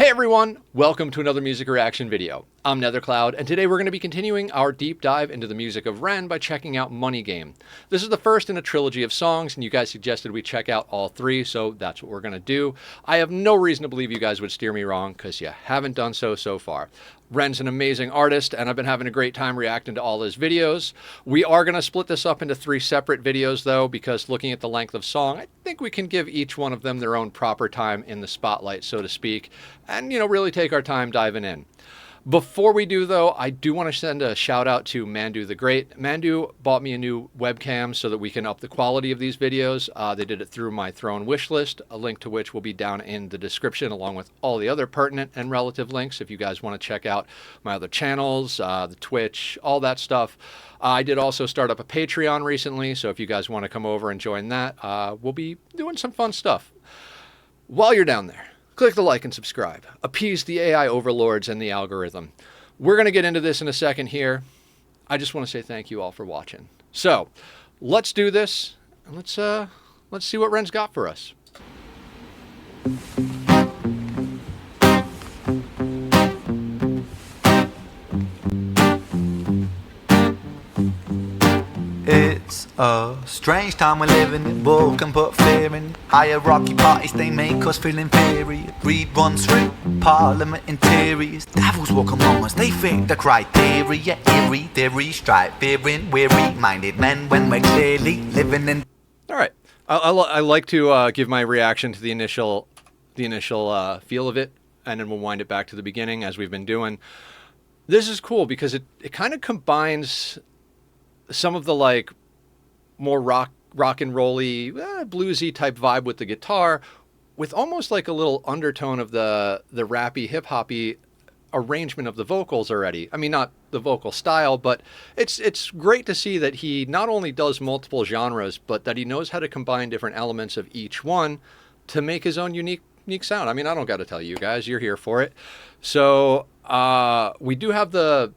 Hey everyone, welcome to another music reaction video. I'm Nethercloud, and today we're going to be continuing our deep dive into the music of Ren by checking out Money Game. This is the first in a trilogy of songs, and you guys suggested we check out all three, so that's what we're going to do. I have no reason to believe you guys would steer me wrong, because you haven't done so far. Ren's an amazing artist, and I've been having a great time reacting to all his videos. We are going to split this up into three separate videos, though, because looking at the length of song, I think we can give each one of them their own proper time in the spotlight, so to speak, and, really take our time diving in. Before we do, though, I do want to send a shout out to Mandu the Great. Mandu bought me a new webcam so that we can up the quality of these videos. They did it through my Throne wish list, a link to which will be down in the description along with all the other pertinent and relative links if you guys want to check out my other channels, the Twitch, all that stuff. I did also start up a Patreon recently, so if you guys want to come over and join that, we'll be doing some fun stuff. While you're down there, click the like and subscribe. Appease the AI overlords and the algorithm. We're going to get into this in a second here. I just want to say thank you all for watching. So, let's do this, and let's see what Ren's got for us. It's a strange time we're living in. Bull can put fear in. Hierarchy parties, they make us feel inferior. Greed runs through parliament interiors. Devils walk among us, they fit the criteria. Eerie theory, stripe, fearing, weary-minded men when we're clearly living in. All right, I like to give my reaction to the initial feel of it, and then we'll wind it back to the beginning as we've been doing. This is cool because it kind of combines some of the more rock and rolly, bluesy type vibe with the guitar, with almost like a little undertone of the rappy, hip hoppy arrangement of the vocals already. I mean, not the vocal style, but it's great to see that he not only does multiple genres, but that he knows how to combine different elements of each one to make his own unique sound. I mean, I don't got to tell you guys, you're here for it. So we do have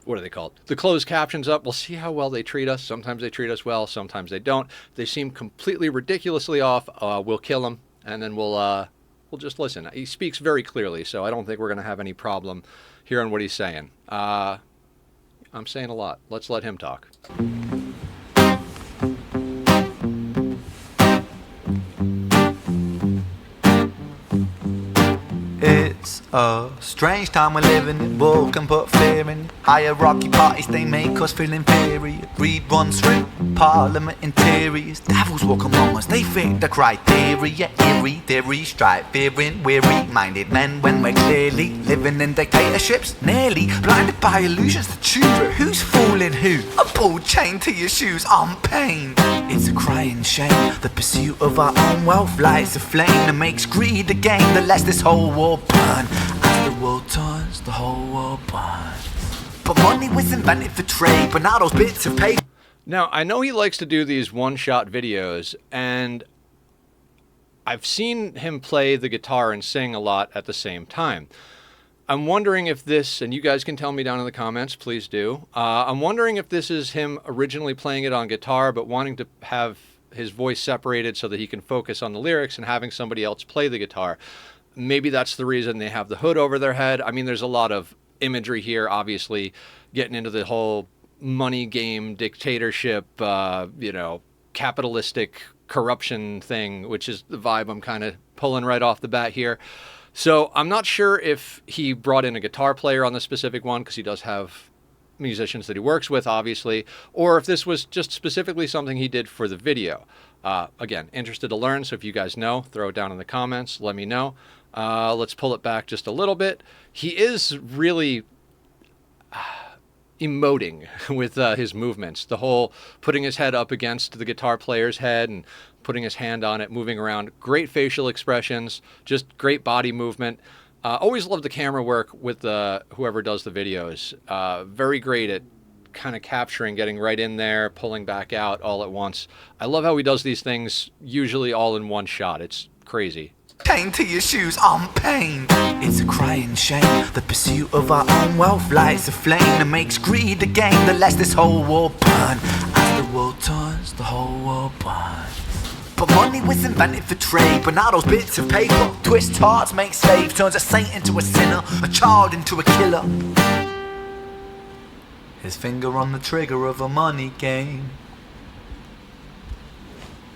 what are they called? The closed captions up. We'll see how well they treat us. Sometimes they treat us well, sometimes they don't. If they seem completely ridiculously off, we'll kill them, and then we'll just listen. He speaks very clearly, so I don't think we're going to have any problem hearing what he's saying. I'm saying a lot. Let's let him talk. It's a strange time we're living in. Bull can put fear in. Hierarchy parties, they make us feel inferior. Greed runs through parliament interiors. Devils walk among us, they fit the criteria. Eerie theory, stripe, fearing, weary-minded men when we're clearly living in dictatorships. Nearly blinded by illusions to choose, but who's fooling who? A bull chained to your shoes on pain. It's a crying shame. The pursuit of our own wealth lights a flame that makes greed a game that lets this whole war burn. As the world turns, the whole world burns. But money was invented for trade, but now those bits of paper. Now, I know he likes to do these one-shot videos, and I've seen him play the guitar and sing a lot at the same time. I'm wondering if this, and you guys can tell me down in the comments, please do. I'm wondering if this is him originally playing it on guitar, but wanting to have his voice separated so that he can focus on the lyrics and having somebody else play the guitar. Maybe that's the reason they have the hood over their head. I mean, there's a lot of imagery here, obviously, getting into the whole money game, dictatorship, capitalistic corruption thing, which is the vibe I'm kind of pulling right off the bat here. So I'm not sure if he brought in a guitar player on the specific one, because he does have musicians that he works with, obviously, or if this was just specifically something he did for the video. Again, interested to learn, so if you guys know, throw it down in the comments, let me know. Let's pull it back just a little bit. He is really emoting with his movements. The whole putting his head up against the guitar player's head and putting his hand on it, moving around. Great facial expressions, just great body movement. Always love the camera work with whoever does the videos. Very great at kind of capturing, getting right in there, pulling back out all at once. I love how he does these things usually all in one shot. It's crazy. Chained to your shoes on pain. It's a crying shame. The pursuit of our own wealth lights a flame that makes greed a game that lets this whole world burn. As the world turns, the whole world burns. But money was invented for trade, but now those bits of paper twist hearts, make slaves, turns a saint into a sinner, a child into a killer. His finger on the trigger of a money game.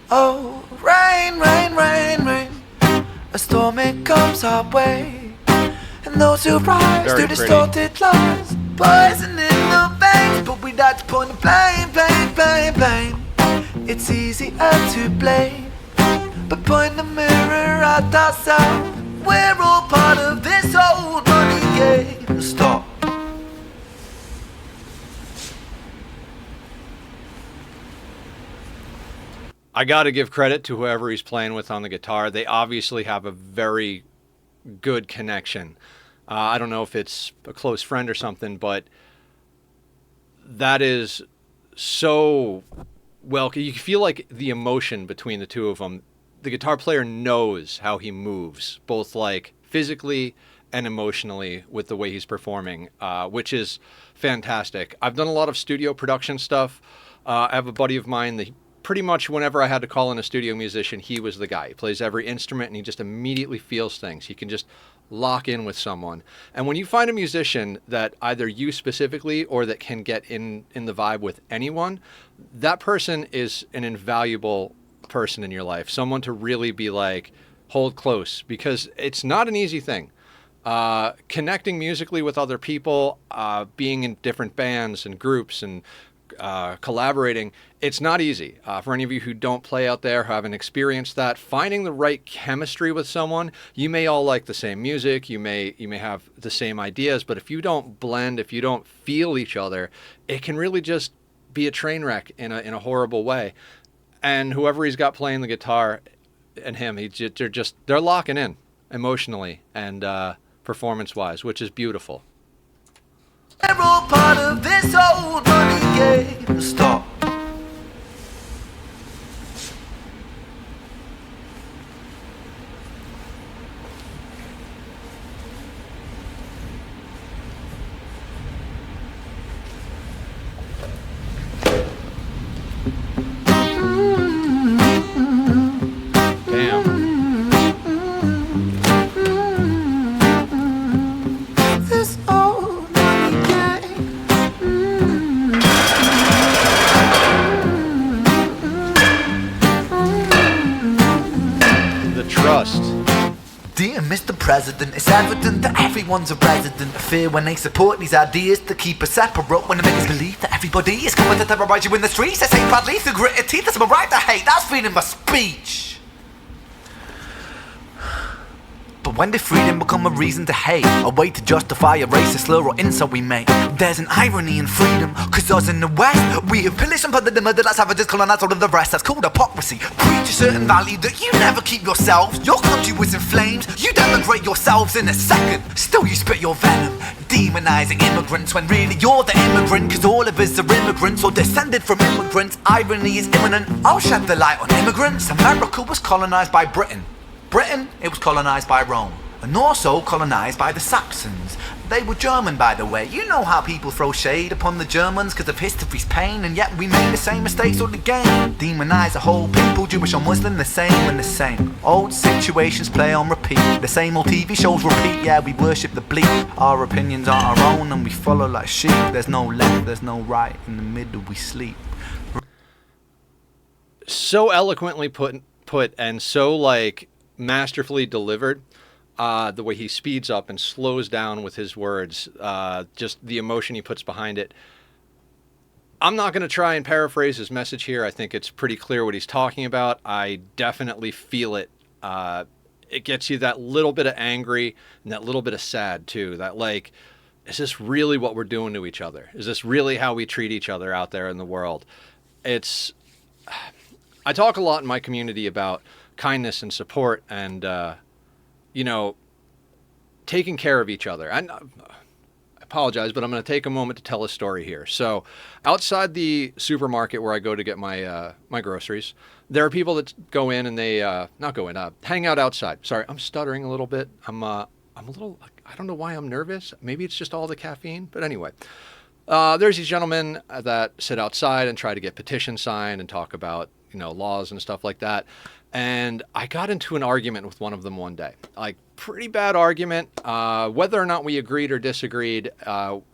Oh, rain, rain, rain, rain, a storm it comes our way, and those who rise through distorted lies, poison in the veins, but we'd like to point the blame, blame, blame, blame. It's easier to blame, but point the mirror at ourselves. We're all part of this old money game. Stop. I got to give credit to whoever he's playing with on the guitar. They obviously have a very good connection. I don't know if it's a close friend or something, but that is so well. You feel like the emotion between the two of them. The guitar player knows how he moves, both like physically and emotionally with the way he's performing, which is fantastic. I've done a lot of studio production stuff. I have a buddy of mine that pretty much whenever I had to call in a studio musician, he was the guy. He plays every instrument and he just immediately feels things. He can just lock in with someone. And when you find a musician that either you specifically or that can get in the vibe with anyone, that person is an invaluable person in your life. Someone to really be like, hold close, because it's not an easy thing. Connecting musically with other people, being in different bands and groups and collaborating, it's not easy. For any of you who don't play out there, who haven't experienced that, finding the right chemistry with someone, you may all like the same music, you may have the same ideas, but if you don't blend, if you don't feel each other, it can really just be a train wreck in a horrible way. And whoever he's got playing the guitar and him, they're locking in emotionally and performance-wise, which is beautiful. We're all part of this old money game. Stop. Dear Mr. President, it's evident that everyone's a resident of fear when they support these ideas to keep us separate, when they make us believe that everybody is coming to terrorize you in the streets. They say badly through gritted teeth, that's my right to hate, that's freedom of speech. But when did freedom become a reason to hate? A way to justify a racist slur or insult we make? There's an irony in freedom, cause us in the West, we have pillaged and plundered the murder that's savages, colonized all of the rest. That's called hypocrisy. Preach a certain value that you never keep yourselves. Your country was in flames, you denigrate yourselves in a second. Still you spit your venom, demonizing immigrants when really you're the immigrant, cause all of us are immigrants or descended from immigrants. Irony is imminent, I'll shed the light on immigrants. America was colonized by Britain. Britain, it was colonized by Rome, and also colonized by the Saxons. They were German, by the way. You know how people throw shade upon the Germans because of history's pain, and yet we made the same mistakes all again. Demonize a whole people, Jewish or Muslim, the same and the same. Old situations play on repeat, the same old TV shows repeat. Yeah, we worship the bleak, our opinions aren't our own, and we follow like sheep. There's no left, there's no right, in the middle we sleep. So eloquently put and so like masterfully delivered. The way he speeds up and slows down with his words, just the emotion he puts behind it. I'm not going to try and paraphrase his message here. I think it's pretty clear what he's talking about. I definitely feel it. It gets you that little bit of angry and that little bit of sad too. That like, is this really what we're doing to each other? Is this really how we treat each other out there in the world? I talk a lot in my community about kindness and support and, taking care of each other. I apologize, but I'm going to take a moment to tell a story here. So outside the supermarket where I go to get my my groceries, there are people that go in and they, hang out outside. Sorry, I'm stuttering a little bit. I'm a little, I don't know why I'm nervous. Maybe it's just all the caffeine, but anyway. There's these gentlemen that sit outside and try to get petitions signed and talk about, laws and stuff like that. And I got into an argument with one of them one day, like pretty bad argument. Whether or not we agreed or disagreed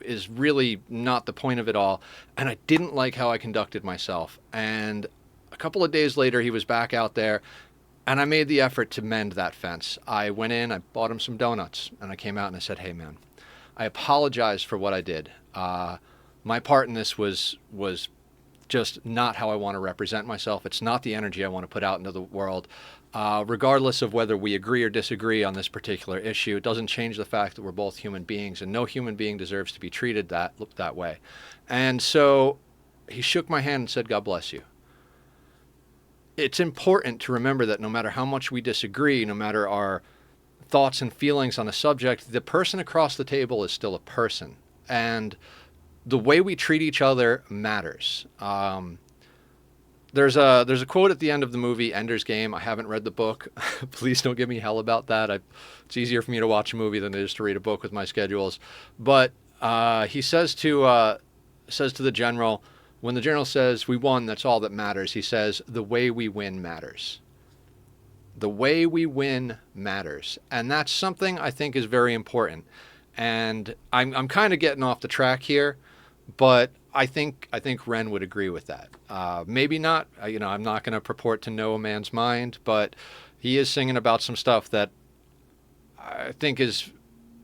is really not the point of it all. And I didn't like how I conducted myself. And a couple of days later, he was back out there, and I made the effort to mend that fence. I went in, I bought him some donuts, and I came out and I said, "Hey, man, I apologize for what I did. My part in this was just not how I want to represent myself. It's not the energy I want to put out into the world. Regardless of whether we agree or disagree on this particular issue, it doesn't change the fact that we're both human beings, and no human being deserves to be treated that way." And so he shook my hand and said, "God bless you." It's important to remember that no matter how much we disagree, no matter our thoughts and feelings on a subject, the person across the table is still a person. And the way we treat each other matters. There's a quote at the end of the movie Ender's Game. I haven't read the book. Please don't give me hell about that. It's easier for me to watch a movie than it is to read a book with my schedules. But he says to the general, when the general says, "We won, that's all that matters," he says, "The way we win matters." The way we win matters. And that's something I think is very important. And I'm kind of getting off the track here, but I think Ren would agree with that. Maybe not. I'm not going to purport to know a man's mind, but he is singing about some stuff that I think is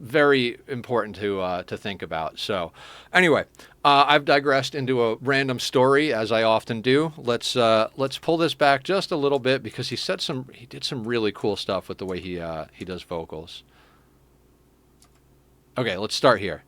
very important to think about. So, anyway, I've digressed into a random story, as I often do. Let's pull this back just a little bit, because he did some really cool stuff with the way he does vocals. Okay, let's start here.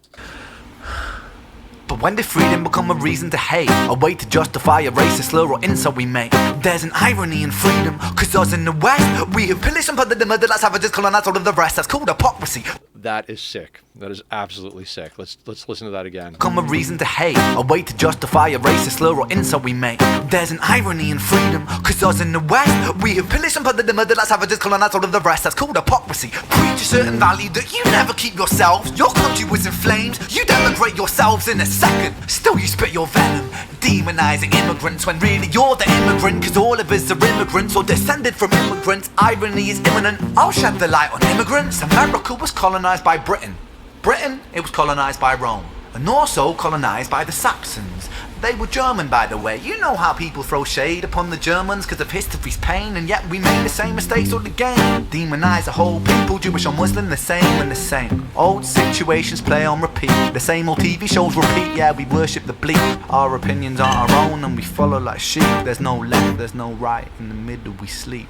But when did freedom become a reason to hate? A way to justify a racist slur or insult we make? There's an irony in freedom, cause us in the West, we have pillaged and plundered the murder that savages colonized all of the rest. That's called hypocrisy. That is sick. That is absolutely sick. Let's listen to that again. Become a reason to hate, a way to justify a racist slur or insult we make. There's an irony in freedom, cause us in the West, we have pillaged and plundered the murder that savages colonized all of the rest. That's called hypocrisy. Preach a certain value that you never keep yourselves. Your country was in flames, you denigrate yourselves in a second. Still you spit your venom, demonizing immigrants when really you're the immigrant, cause all of us are immigrants or descended from immigrants. Irony is imminent. I'll shed the light on immigrants. America was colonized by Britain. Britain, it was colonized by Rome, and also colonized by the Saxons. They were German, by the way. You know how people throw shade upon the Germans because of history's pain, and yet we made the same mistakes all again. Demonize a whole people, Jewish or Muslim, the same and the same. Old situations play on repeat, the same old TV shows repeat. Yeah, we worship the bleak, our opinions aren't our own, and we follow like sheep. There's no left, there's no right, in the middle we sleep.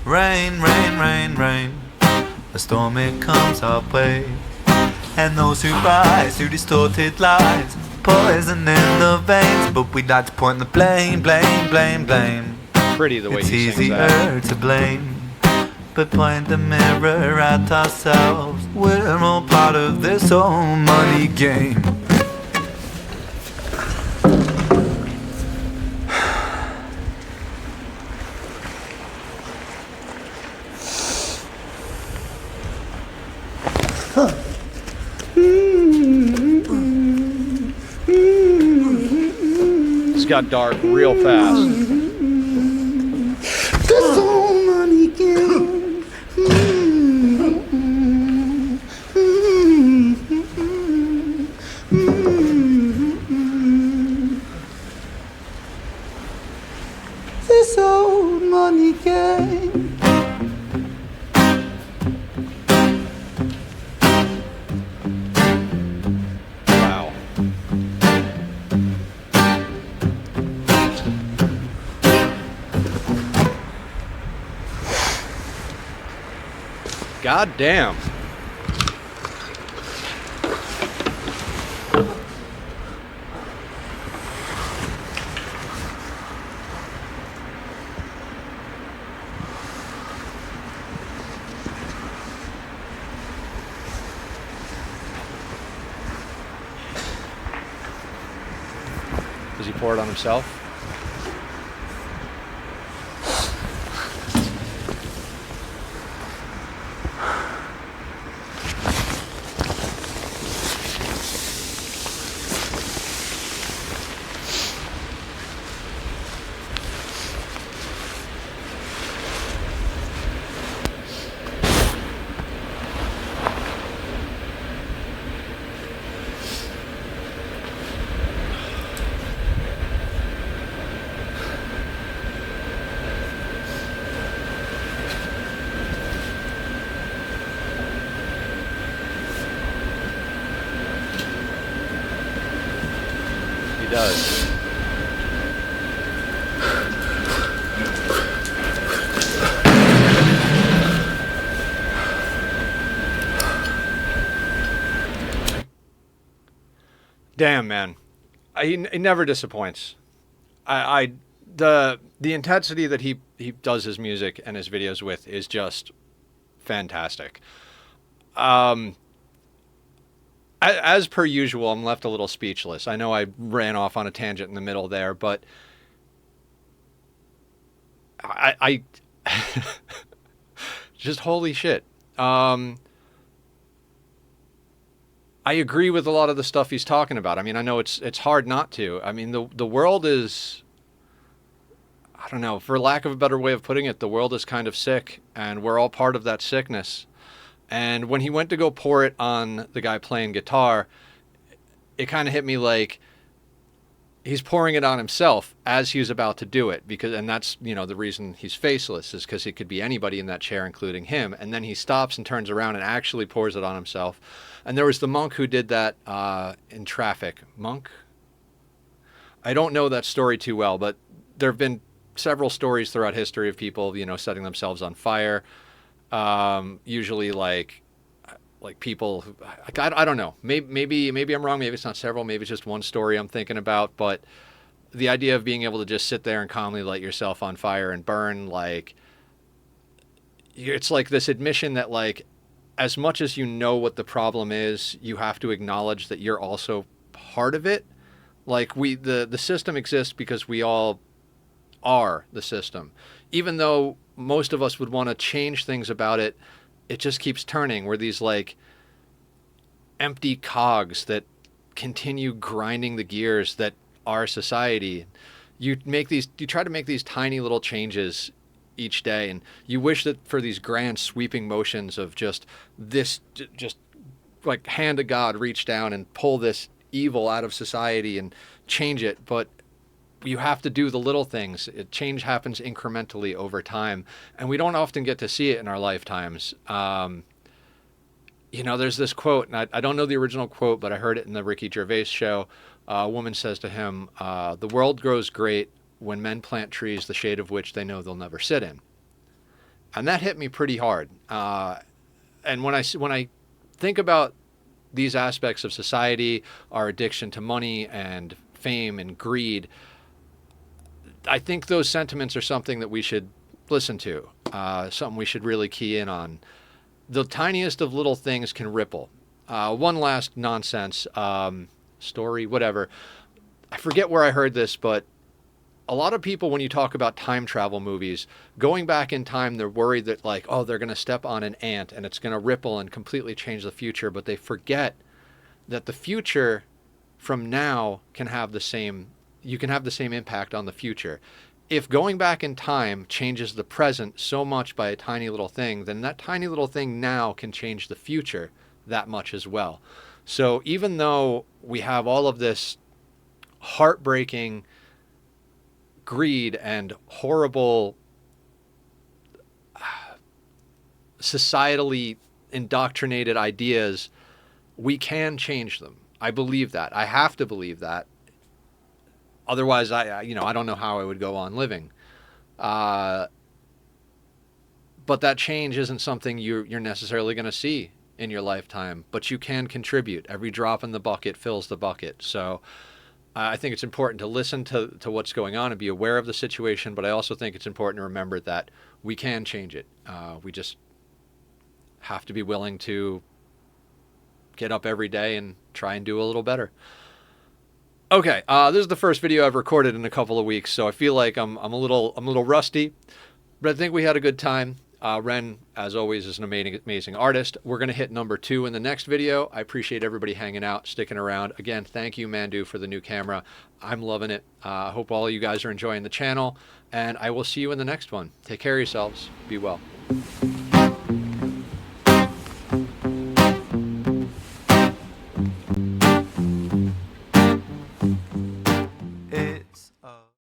Rain, rain, rain, rain, a storm it comes our way, and those who rise through distorted lies, poison in the veins. But we'd like to point the blame, blame, blame, blame. Pretty the way it's he sings that. easier to blame, but point the mirror at ourselves. We're all part of this whole money game. It's got dark real fast. This whole money game. This old money game. Wow. God damn. Does he pour it on himself? does. Damn, man. He never disappoints. The intensity that he does his music and his videos with is just fantastic. As per usual, I'm left a little speechless. I know I ran off on a tangent in the middle there, but I just holy shit. I agree with a lot of the stuff he's talking about. I mean, I know it's hard not to. I mean, the world is, I don't know, for lack of a better way of putting it, the world is kind of sick, and we're all part of that sickness. And when he went to go pour it on the guy playing guitar, it kind of hit me like he's pouring it on himself as he was about to do it, and that's, you know, the reason he's faceless is because it could be anybody in that chair, including him. And then he stops and turns around and actually pours it on himself. And there was the monk who did that in traffic. Monk? I don't know that story too well, but there have been several stories throughout history of people, you know, setting themselves on fire. Usually like people who, I don't know, maybe I'm wrong. Maybe it's not several, maybe it's just one story I'm thinking about, but the idea of being able to just sit there and calmly light yourself on fire and burn, like, it's like this admission that, like, as much as you know what the problem is, you have to acknowledge that you're also part of it. Like, the system exists because we all are the system. Even though most of us would want to change things about it, it just keeps turning. We're these, like, empty cogs that continue grinding the gears that are society. You try to make these tiny little changes each day, and you wish that for these grand sweeping motions of just like hand of God reach down and pull this evil out of society and change it, but you have to do the little things. Change happens incrementally over time, and we don't often get to see it in our lifetimes. You know, there's this quote, and I don't know the original quote, but I heard it in the Ricky Gervais show. A woman says to him, "The world grows great when men plant trees the shade of which they know they'll never sit in." And that hit me pretty hard. And when I think about these aspects of society, our addiction to money and fame and greed, I think those sentiments are something that we should listen to, something we should really key in on. The tiniest of little things can ripple. One last nonsense story, whatever. I forget where I heard this, but a lot of people, when you talk about time travel movies, going back in time, they're worried that, like, oh, they're going to step on an ant and it's going to ripple and completely change the future. But they forget that the future from now can have the same impact on the future. If going back in time changes the present so much by a tiny little thing, then that tiny little thing now can change the future that much as well. So even though we have all of this heartbreaking greed and horrible societally indoctrinated ideas, we can change them. I believe that. I have to believe that. Otherwise, I don't know how I would go on living. But that change isn't something you're necessarily going to see in your lifetime, but you can contribute. Every drop in the bucket fills the bucket. So I think it's important to listen to what's going on and be aware of the situation, but I also think it's important to remember that we can change it. We just have to be willing to get up every day and try and do a little better. Okay, this is the first video I've recorded in a couple of weeks, so I feel like I'm a little rusty, but I think we had a good time. Ren, as always, is an amazing artist. We're going to hit number 2 in the next video. I appreciate everybody hanging out, sticking around. Again, thank you, Mandu, for the new camera. I'm loving it. I hope all of you guys are enjoying the channel, and I will see you in the next one. Take care of yourselves. Be well.